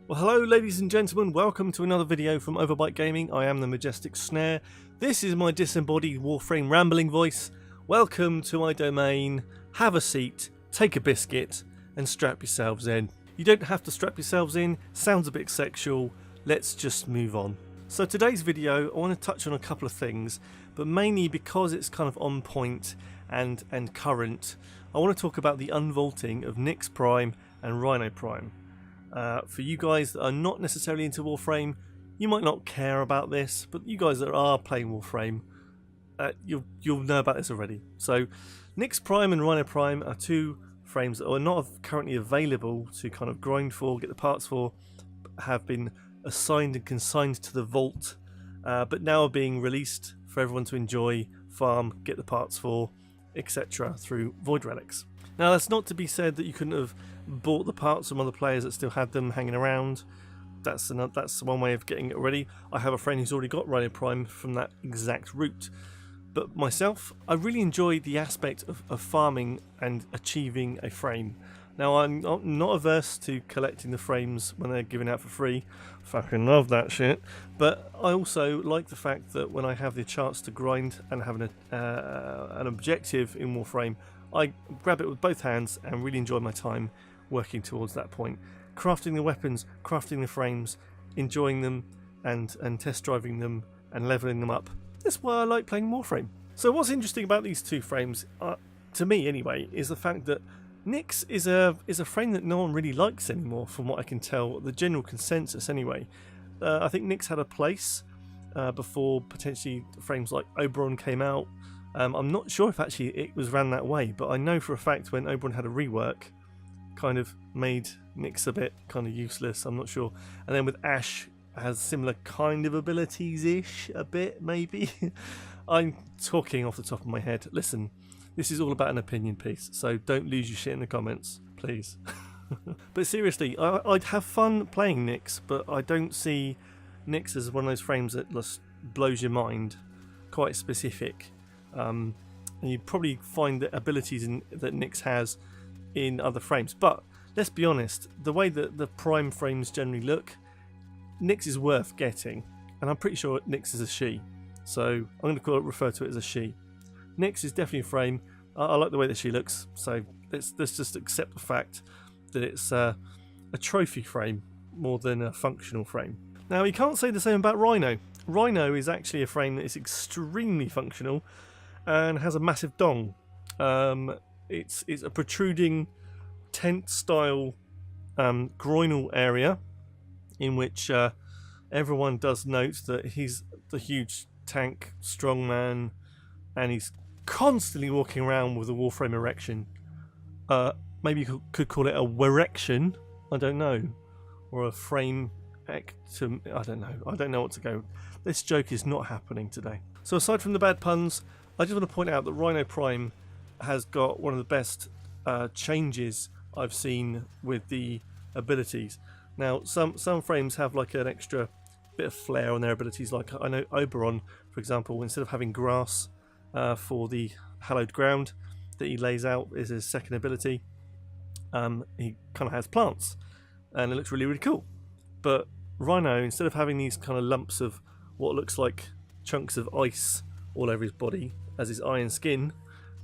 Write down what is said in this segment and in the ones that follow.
Well, hello ladies and gentlemen, welcome to another video from Overbite Gaming. I am the majestic Snare. This is my disembodied Warframe rambling voice. Welcome to my domain. Have a seat, take a biscuit and strap yourselves in. You don't have to strap yourselves in, sounds a bit sexual, let's just move on. So today's video I want to touch on a couple of things, but mainly because it's kind of on point and current. I want to talk about the unvaulting of Nyx Prime and Rhino Prime. For you guys that are not necessarily into Warframe, you might not care about this, but you guys that are playing Warframe, you'll know about this already. So Nyx Prime and Rhino Prime are two frames that are not currently available to kind of grind for, get the parts for, have been assigned and consigned to the vault, but now are being released for everyone to enjoy, farm, get the parts for, etc. through Void Relics. Now that's not to be said that you couldn't have bought the parts from other players that still had them hanging around. That's one way of getting it already. I have a friend who's already got Rhino Prime from that exact route. But myself, I really enjoy the aspect of farming and achieving a frame. Now I'm not averse to collecting the frames when they're given out for free. Fucking love that shit. But I also like the fact that when I have the chance to grind and have an objective in Warframe, I grab it with both hands and really enjoy my time working towards that point. Crafting the weapons, crafting the frames, enjoying them and test driving them and leveling them up. That's why I like playing Warframe. So what's interesting about these two frames, to me anyway, is the fact that Nyx is a frame that no one really likes anymore, from what I can tell, the general consensus anyway. I think Nyx had a place before potentially frames like Oberon came out. I'm not sure if actually it was ran that way, but I know for a fact when Oberon had a rework, kind of made Nyx a bit kind of useless. I'm not sure. And then with Ash has similar kind of abilities-ish, a bit maybe. I'm talking off the top of my head. Listen, this is all about an opinion piece, so don't lose your shit in the comments, please. But seriously, I'd have fun playing Nyx, but I don't see Nyx as one of those frames that just blows your mind. Quite specific. And you'd probably find the abilities that Nyx has in other frames. But let's be honest, the way that the Prime frames generally look, Nyx is worth getting. And I'm pretty sure Nyx is a she. So I'm going to refer to it as a she. Nyx is definitely a frame. I like the way that she looks. So let's just accept the fact that it's a trophy frame more than a functional frame. Now you can't say the same about Rhino. Rhino is actually a frame that is extremely functional and has a massive dong. It's a protruding tent style groinal area in which everyone does note that he's the huge tank strongman and he's constantly walking around with a Warframe erection. Maybe you could call it a werection, I don't know, or a frame ectom. I don't know what to go. This joke is not happening today. So aside from the bad puns, I just want to point out that Rhino Prime has got one of the best changes I've seen with the abilities. Now, some frames have like an extra bit of flair on their abilities. Like I know Oberon, for example, instead of having grass for the hallowed ground that he lays out as his second ability, he kind of has plants, and it looks really, really cool. But Rhino, instead of having these kind of lumps of what looks like chunks of ice all over his body as his iron skin,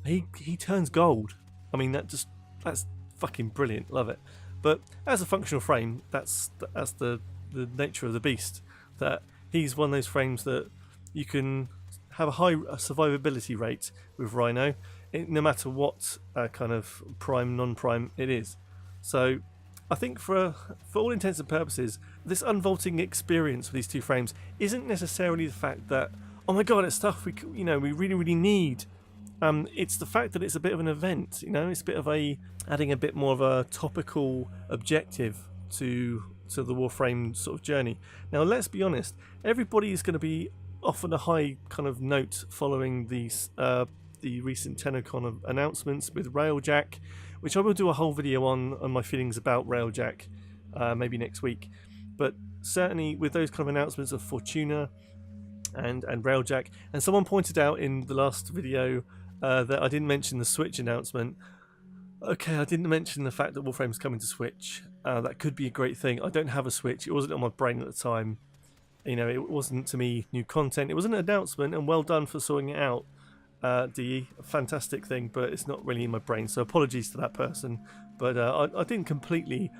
he turns gold. I mean, that's fucking brilliant. Love it. But as a functional frame, that's the nature of the beast. That he's one of those frames that you can have a high survivability rate with Rhino, no matter what kind of prime, non-prime it is. So I think for all intents and purposes, this unvaulting experience with these two frames isn't necessarily the fact that, oh my god, it's stuff we really, really need. It's the fact that it's a bit of an event. It's a bit of adding a bit more of a topical objective to the Warframe sort of journey. Now, let's be honest, everybody is going to be off on a high kind of note following the recent TennoCon announcements with Railjack, which I will do a whole video on my feelings about Railjack maybe next week. But certainly with those kind of announcements of Fortuna and Railjack, and someone pointed out in the last video that I didn't mention the Switch announcement. Okay, I didn't mention the fact that Warframe's coming to Switch. That could be a great thing. I don't have a Switch. It wasn't on my brain at the time. You know, it wasn't to me new content. It was an announcement, and well done for sorting it out, DE. A fantastic thing, but it's not really in my brain. So apologies to that person. But I didn't completely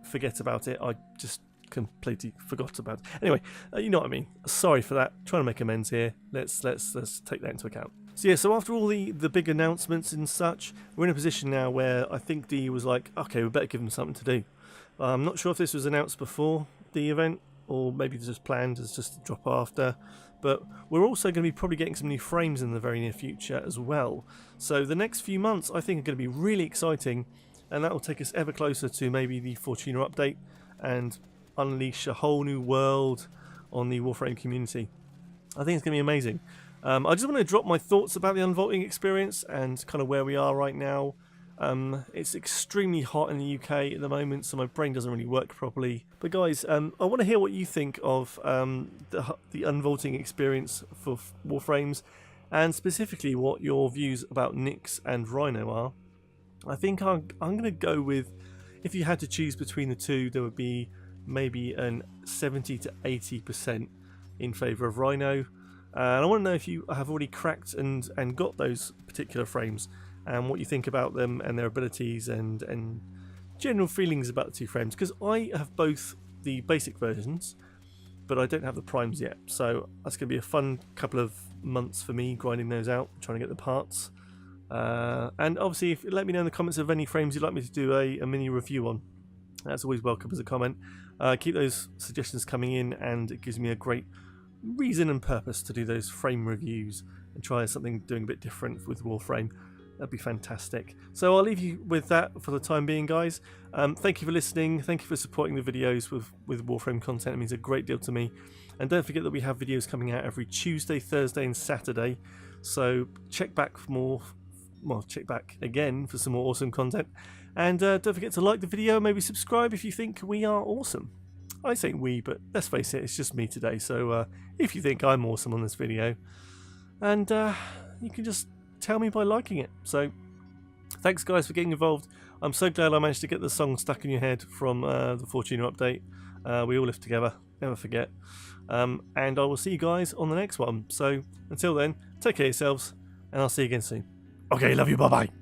forget about it. I just completely forgot about it. Anyway, you know what I mean. Sorry for that. Trying to make amends here. Let's take that into account. So yeah, so after all the big announcements and such, we're in a position now where I think DE was like, okay, we better give them something to do. I'm not sure if this was announced before the event, or maybe it's just planned as just a drop after. But we're also going to be probably getting some new frames in the very near future as well. So the next few months I think are going to be really exciting, and that will take us ever closer to maybe the Fortuna update and unleash a whole new world on the Warframe community. I think it's going to be amazing. I just want to drop my thoughts about the Unvaulting experience and kind of where we are right now. It's extremely hot in the UK at the moment, so my brain doesn't really work properly. But guys, I want to hear what you think of the Unvaulting experience for Warframes, and specifically what your views about Nyx and Rhino are. I think I'm going to go with, if you had to choose between the two, there would be maybe an 70 to 80% in favour of Rhino. And I want to know if you have already cracked and got those particular frames, and what you think about them and their abilities and general feelings about the two frames, because I have both the basic versions, but I don't have the primes yet. So that's going to be a fun couple of months for me grinding those out, trying to get the parts. And obviously, let me know in the comments of any frames you'd like me to do a mini review on. That's always welcome as a comment. Keep those suggestions coming in, and it gives me a great reason and purpose to do those frame reviews and try something doing a bit different with Warframe. That'd be fantastic. So I'll leave you with that for the time being, guys. Thank you for listening. Thank you for supporting the videos with Warframe content. It means a great deal to me. And don't forget that we have videos coming out every Tuesday, Thursday and Saturday. So check back for more. Well, check back again for some more awesome content. And don't forget to like the video, maybe subscribe if you think we are awesome. I say we, but let's face it, it's just me today. So if you think I'm awesome on this video, and you can just tell me by liking it. So thanks guys for getting involved. I'm so glad I managed to get the song stuck in your head from the Fortuna update. We all live together, never forget. And I will see you guys on the next one. So until then, take care of yourselves, and I'll see you again soon. Okay, love you, bye bye.